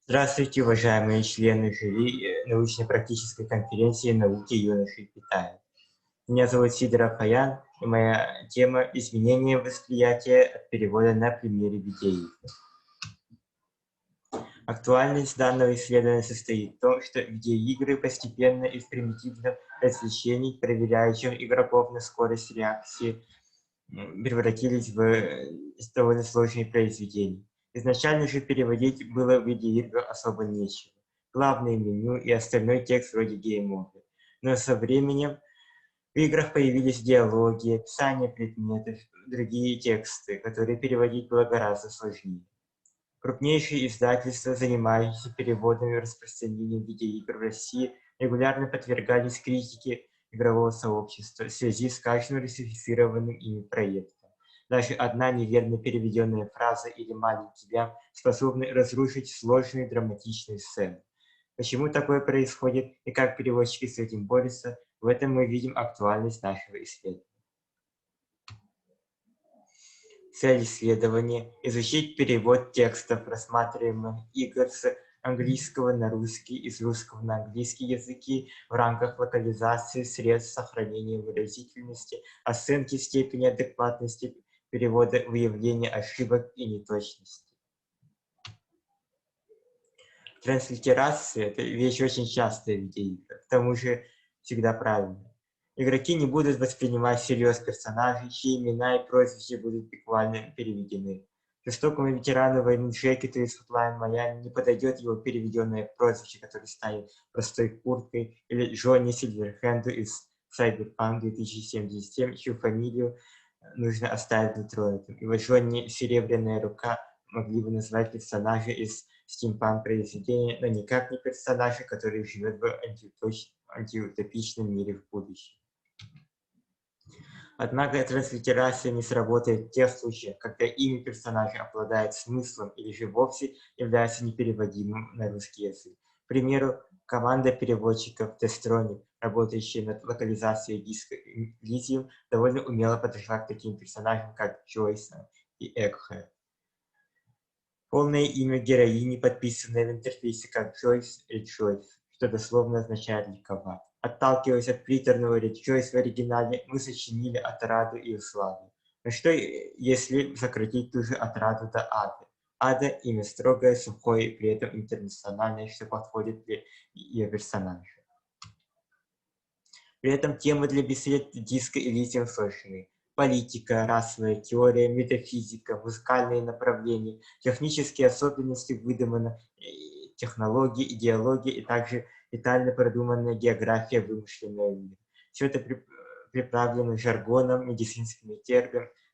Здравствуйте, уважаемые члены жюри научно-практической конференции «Науки юношей Китая». Меня зовут Сидоров Аян, и моя тема — изменение восприятия от перевода на примере видеоигр. Актуальность данного исследования состоит в том, что видеоигры постепенно из примитивных развлечений, проверяющих игроков на скорость реакции, превратились в довольно сложные произведения. Изначально же переводить было в видеоиграх особо нечего. Главное меню и остальной текст вроде гейм-овер. Но со временем в играх появились диалоги, описание предметов, другие тексты, которые переводить было гораздо сложнее. Крупнейшие издательства, занимающиеся переводами и распространением видеоигр в России, регулярно подвергались критике игрового сообщества в связи с каждым русифицированным ими проектом. Даже одна неверно переведенная фраза или маленький лям способны разрушить сложные драматичные сцены. Почему такое происходит и как переводчики с этим борются, в этом мы видим актуальность нашего исследования. Цель исследования – изучить перевод текстов рассматриваемых игр с английского на русский и с русского на английский языки в рамках локализации средств сохранения выразительности, оценки степени адекватности перевода, выявления ошибок и неточностей. Транслитерация – это вещь очень частая в видеоиграх, к тому же всегда правильная. Игроки не будут воспринимать всерьез персонажей, чьи имена и прозвища будут буквально переведены. Жестокому ветерану войны Джекету из Hotline Miami не подойдет его переведенное прозвище, которое станет простой курткой, или Джонни Сильверхенду из Cyberpunk 2077, чью фамилию нужно оставить нетронутым. И вот Джонни Серебряная Рука могли бы назвать персонажа из стимпанк произведения, но никак не персонажа, который живет в антиутопичном мире в будущем. Однако транслитерация не сработает в тех случаях, когда имя персонажа обладает смыслом или же вовсе является непереводимым на русский язык. К примеру, команда переводчиков Testronic, работающая над локализацией диска Elysium, довольно умело подошла к таким персонажам, как Джойс и Egghead. Полное имя героини, подписанное в интерфейсе как Джойс или Джойс, что дословно означает ликовать. Отталкиваясь от приторного Rejoice в оригинале, мы сочинили отраду и усладу. Но что, если сократить ту же отраду до ада? Ада – имя строгое, сухое и при этом интернациональное, что подходит для ее персонажа. При этом темы для бесед диска Elysium сложны. Политика, расовая теория, метафизика, музыкальные направления, технические особенности выдуманных технологий, идеологии и также детально продуманная география вымышленного мира. Все это приправлено жаргоном, медицинскими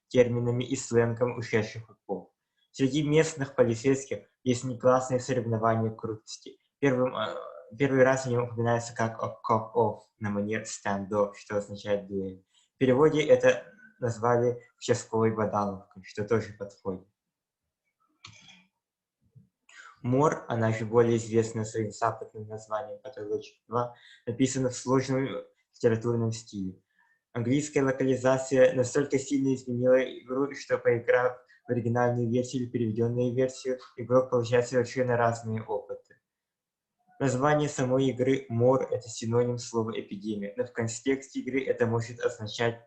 терминами и сленгом ушедших веков. Среди местных полицейских есть негласные соревнования крутости. Первый раз о нем упоминается как «cop-off» на манер stand-off, что означает дуэль. В переводе это назвали участковой бодаловкой, что тоже подходит. Мор, она же более известна своим западным названием Pathologic 2, написана в сложном литературном стиле. Английская локализация настолько сильно изменила игру, что, поиграв в оригинальную версию или переведенную версию, игрок получает совершенно разные опыты. Название самой игры «Мор» — это синоним слова «эпидемия», но в контексте игры это может означать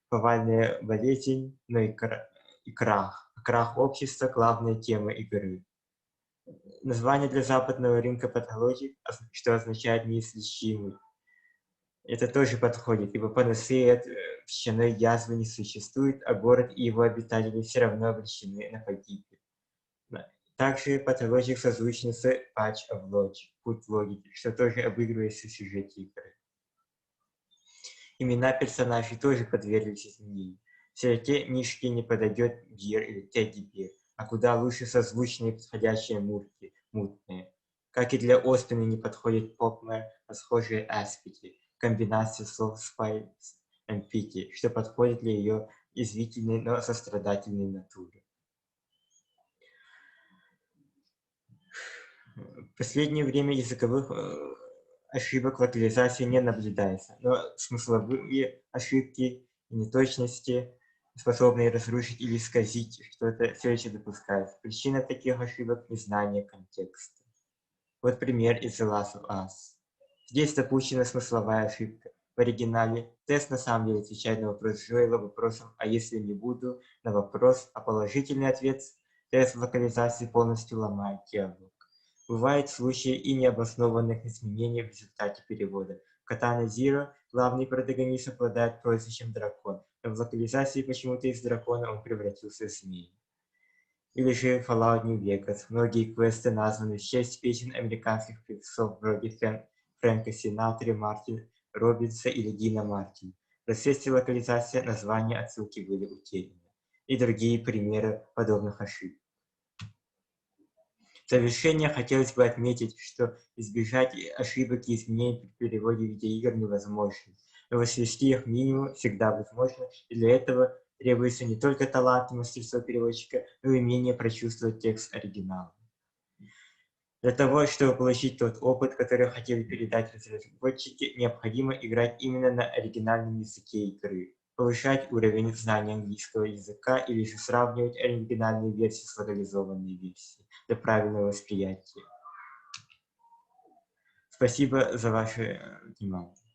повальная болезнь, но и крах. Крах общества — главная тема игры. Название для западного рынка «Pathologic», что означает «неизлечимый». Это тоже подходит, ибо панацеи от песчаной язвы не существует, а город и его обитатели все равно обречены на погибель. Также Pathologic созвучен с Patch of Logic, путь логики, что тоже обыгрывается в сюжете игры. Имена персонажей тоже подверглись изменению. В сироте Мишки не подойдет Гир или Тедди Бир, а куда лучше созвучные подходящие Мурки, мутные. Как и для Оспины не подходит Попмер, а схожие Аспити, комбинация слов Spice and Pity, что подходит для ее язвительной, но сострадательной натуры. В последнее время языковых ошибок в локализации не наблюдается, но смысловые ошибки и неточности, способные разрушить или исказить что-то, все еще допускаются. Причина таких ошибок – незнание контекста. Вот пример из The Last of Us. Здесь допущена смысловая ошибка. В оригинале Тесс на самом деле отвечает на вопрос Джоэла вопросом «а если не буду?» на вопрос, а положительный ответ Тесс в локализации полностью ломает диалог. Бывают случаи и необоснованных изменений в результате перевода. В Katana Zero главный протагонист обладает прозвищем Дракон, но в локализации почему-то из дракона он превратился в змею. Или же Fallout New Vegas. Многие квесты названы в честь песен американских певцов вроде Фрэнка Синатри, Мартин Робинса или Дина Мартин. В процессе локализации названия отсылки были утеряны. И другие примеры подобных ошибок. В завершение хотелось бы отметить, что избежать ошибок и изменений при переводе видеоигр невозможно, но свести их к минимуму всегда возможно, и для этого требуется не только талант и мастерство переводчика, но и умение прочувствовать текст оригинала. Для того, чтобы получить тот опыт, который хотели передать разработчики, необходимо играть именно на оригинальном языке игры, повышать уровень знания английского языка или же сравнивать оригинальные версии с локализованной версией для правильного восприятия. Спасибо за ваше внимание.